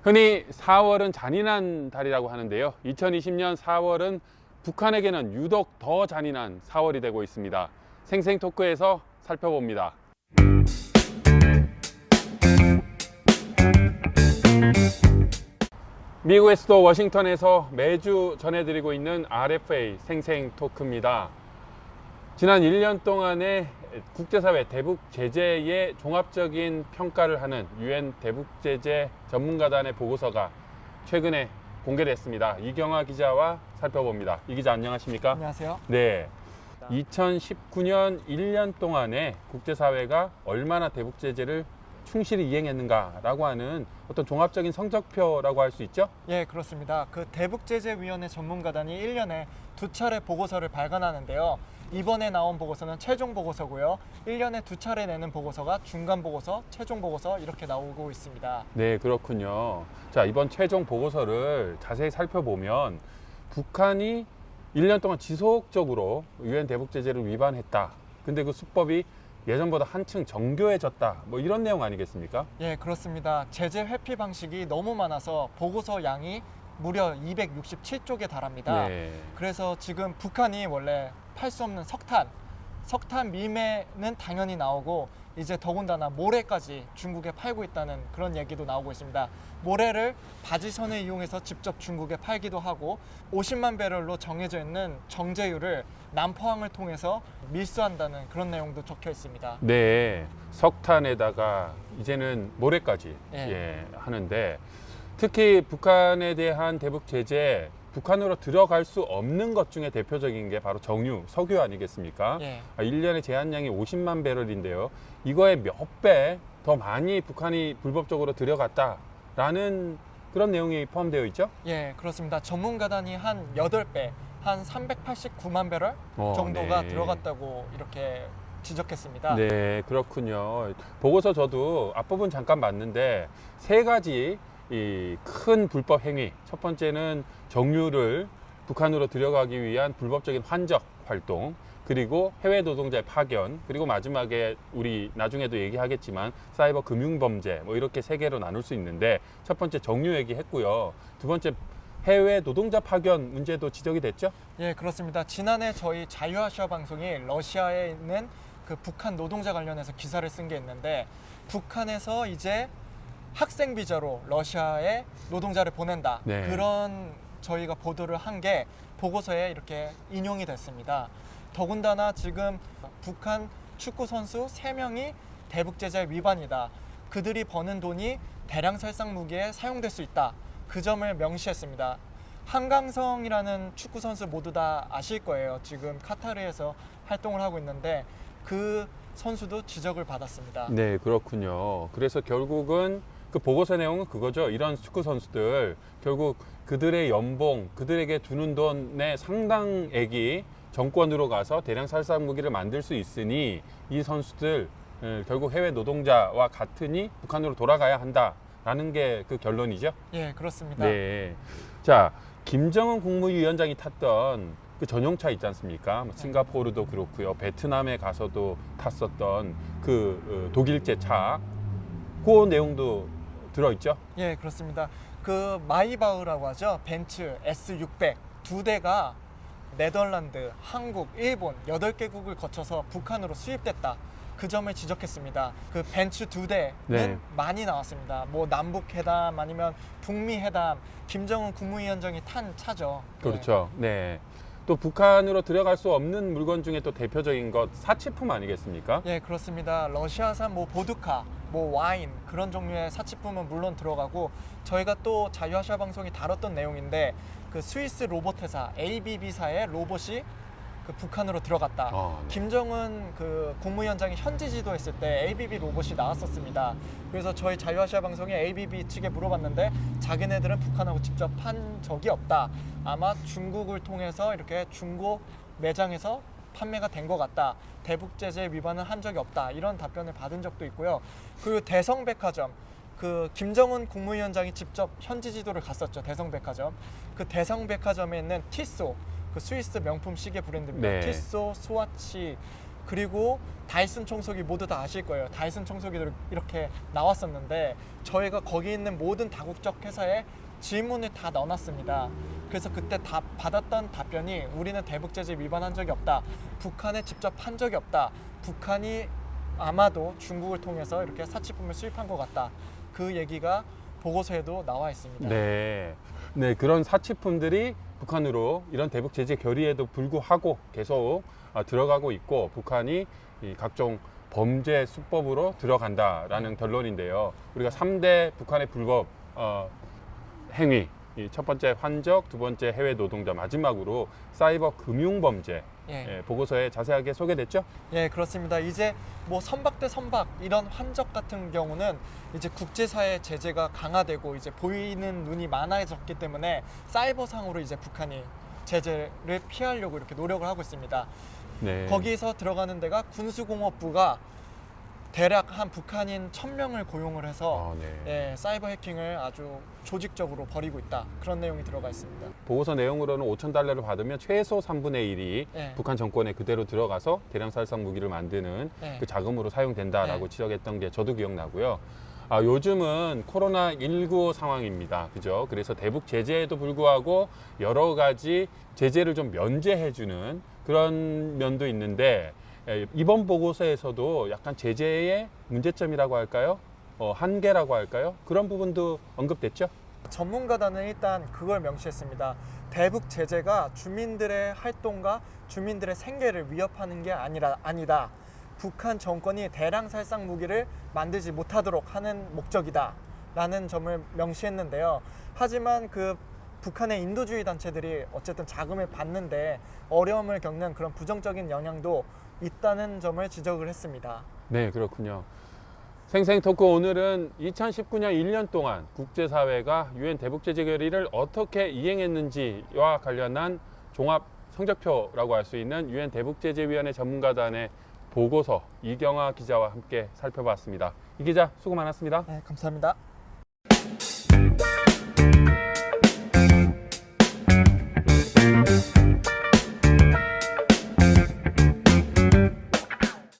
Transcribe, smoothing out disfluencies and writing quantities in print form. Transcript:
흔히 4월은 잔인한 달이라고 하는데요. 2020년 4월은 북한에게는 유독 더 잔인한 4월이 되고 있습니다. 생생토크에서 살펴봅니다. 미국의 수도 워싱턴에서 매주 전해드리고 있는 RFA 생생토크입니다. 지난 1년 동안의 국제사회 대북 제재의 종합적인 평가를 하는 UN 대북 제재 전문가단의 보고서가 최근에 공개됐습니다. 이경화 기자와 살펴봅니다. 이 기자 안녕하십니까? 안녕하세요. 네. 2019년 1년 동안에 국제사회가 얼마나 대북 제재를 충실히 이행했는가라고 하는 어떤 종합적인 성적표라고 할 수 있죠? 예, 그렇습니다. 그 대북제재위원회 전문가단이 1년에 2차례 보고서를 발간하는데요. 이번에 나온 보고서는 최종 보고서고요. 1년에 2차례 내는 보고서가 중간 보고서, 최종 보고서 이렇게 나오고 있습니다. 네, 그렇군요. 자, 이번 최종 보고서를 자세히 살펴보면 북한이 1년 동안 지속적으로 유엔 대북 제재를 위반했다. 근데 그 수법이 예전보다 한층 정교해졌다. 뭐 이런 내용 아니겠습니까? 예, 그렇습니다. 제재 회피 방식이 너무 많아서 보고서 양이 무려 267쪽에 달합니다. 네. 그래서 지금 북한이 원래 팔 수 없는 석탄 밀매는 당연히 나오고 이제 더군다나 모래까지 중국에 팔고 있다는 그런 얘기도 나오고 있습니다. 모래를 바지선을 이용해서 직접 중국에 팔기도 하고 50만 배럴로 정해져 있는 정제유를 남포항을 통해서 밀수한다는 그런 내용도 적혀 있습니다. 네. 석탄에다가 이제는 모래까지 예. 하는데 특히 북한에 대한 대북 제재 북한으로 들어갈 수 없는 것 중에 대표적인 게 바로 정유, 석유 아니겠습니까? 예. 1년에 제한량이 50만 배럴인데요. 이거에 몇 배 더 많이 북한이 불법적으로 들여갔다라는 그런 내용이 포함되어 있죠? 예, 그렇습니다. 전문가단이 한 8배, 한 389만 배럴 정도가 네. 들어갔다고 이렇게 지적했습니다. 네, 그렇군요. 보고서 저도 앞부분 잠깐 봤는데 세 가지 이 큰 불법 행위. 첫 번째는 정유를 북한으로 들여가기 위한 불법적인 환적 활동, 그리고 해외 노동자의 파견, 그리고 마지막에 우리 나중에도 얘기하겠지만 사이버 금융 범죄, 뭐 이렇게 세 개로 나눌 수 있는데 첫 번째 정유 얘기했고요. 두 번째 해외 노동자 파견 문제도 지적이 됐죠? 예, 그렇습니다. 지난해 저희 자유아시아 방송이 러시아에 있는 그 북한 노동자 관련해서 기사를 쓴 게 있는데 북한에서 이제 학생 비자로 러시아에 노동자를 보낸다. 네. 그런 저희가 보도를 한 게 보고서에 이렇게 인용이 됐습니다. 더군다나 지금 북한 축구 선수 3명이 대북 제재 위반이다. 그들이 버는 돈이 대량 살상 무기에 사용될 수 있다. 그 점을 명시했습니다. 한강성이라는 축구 선수 모두 다 아실 거예요. 지금 카타르에서 활동을 하고 있는데 그 선수도 지적을 받았습니다. 네, 그렇군요. 그래서 결국은 그 보고서 내용은 그거죠. 이런 축구 선수들 결국 그들의 연봉, 그들에게 주는 돈의 상당액이 정권으로 가서 대량 살상 무기를 만들 수 있으니 이 선수들 결국 해외 노동자와 같으니 북한으로 돌아가야 한다라는 게 그 결론이죠. 예, 그렇습니다. 네. 자, 김정은 국무위원장이 탔던 그 전용차 있지 않습니까? 뭐 싱가포르도 그렇고요. 베트남에 가서도 탔었던 그 독일제 차. 그 내용도 들어있죠? 예, 그렇습니다. 그 마이바흐라고 하죠. 벤츠 S600 두 대가 네덜란드, 한국, 일본 8개국을 거쳐서 북한으로 수입됐다. 그 점을 지적했습니다. 그 벤츠 두 대는 네. 많이 나왔습니다. 뭐 남북 회담 아니면 북미 회담, 김정은 국무위원장이 탄 차죠. 그렇죠. 네. 또 북한으로 들어갈 수 없는 물건 중에 또 대표적인 것 사치품 아니겠습니까? 예, 그렇습니다. 러시아산 뭐 보드카, 뭐 와인 그런 종류의 사치품은 물론 들어가고 저희가 또 자유아시아 방송이 다뤘던 내용인데 그 스위스 로봇 회사 ABB사의 로봇이 그 북한으로 들어갔다. 네. 김정은 그 국무위원장이 현지 지도했을 때 ABB 로봇이 나왔었습니다. 그래서 저희 자유아시아 방송에 ABB 측에 물어봤는데 자기네들은 북한하고 직접 판 적이 없다. 아마 중국을 통해서 이렇게 중고 매장에서 판매가 된 것 같다. 대북 제재 위반은 한 적이 없다. 이런 답변을 받은 적도 있고요. 그리고 대성백화점. 그 김정은 국무위원장이 직접 현지 지도를 갔었죠. 대성백화점. 그 대성백화점에 있는 티소, 그 스위스 명품 시계 브랜드입니다. 네. 티소, 스와치 그리고 다이슨 청소기 모두 다 아실 거예요. 다이슨 청소기도 이렇게 나왔었는데 저희가 거기 있는 모든 다국적 회사에 질문을 다 넣어놨습니다. 그래서 그때 받았던 답변이 우리는 대북 제재 위반한 적이 없다. 북한에 직접 판 적이 없다. 북한이 아마도 중국을 통해서 이렇게 사치품을 수입한 것 같다. 그 얘기가 보고서에도 나와 있습니다. 네. 네, 그런 사치품들이 북한으로 이런 대북 제재 결의에도 불구하고 계속 들어가고 있고 북한이 이 각종 범죄 수법으로 들어간다라는 결론인데요. 우리가 3대 북한의 불법 행위, 이 첫 번째 환적, 두 번째 해외 노동자, 마지막으로 사이버 금융 범죄 보고서에 자세하게 소개됐죠? 예, 그렇습니다. 이제 뭐 선박 대 선박 이런 환적 같은 경우는 이제 국제사회 제재가 강화되고 이제 보이는 눈이 많아졌기 때문에 사이버상으로 이제 북한이 제재를 피하려고 이렇게 노력을 하고 있습니다. 네. 거기서 들어가는 데가 군수공업부가 대략 한 북한인 1000명을 고용을 해서 네. 예, 사이버 해킹을 아주 조직적으로 벌이고 있다. 그런 내용이 들어가 있습니다. 보고서 내용으로는 5,000달러를 받으면 최소 3분의 1이 네. 북한 정권에 그대로 들어가서 대량 살상 무기를 만드는 네. 그 자금으로 사용된다라고 네. 지적했던 게 저도 기억나고요. 요즘은 코로나19 상황입니다. 그죠? 그래서 대북 제재에도 불구하고 여러 가지 제재를 좀 면제해주는 그런 면도 있는데 이번 보고서에서도 약간 제재의 문제점이라고 할까요? 한계라고 할까요? 그런 부분도 언급됐죠? 전문가단은 일단 그걸 명시했습니다. 대북 제재가 주민들의 활동과 주민들의 생계를 위협하는 게 아니다. 북한 정권이 대량 살상 무기를 만들지 못하도록 하는 목적이다 라는 점을 명시했는데요. 하지만 그 북한의 인도주의 단체들이 어쨌든 자금을 받는데 어려움을 겪는 그런 부정적인 영향도 있다는 점을 지적을 했습니다. 네, 그렇군요. 생생토크 오늘은 2019년 1년 동안 국제사회가 유엔 대북 제재 결의를 어떻게 이행했는지와 관련한 종합 성적표라고 할 수 있는 유엔 대북 제재위원회 전문가단의 보고서 이경아 기자와 함께 살펴봤습니다. 이 기자 수고 많았습니다. 네, 감사합니다.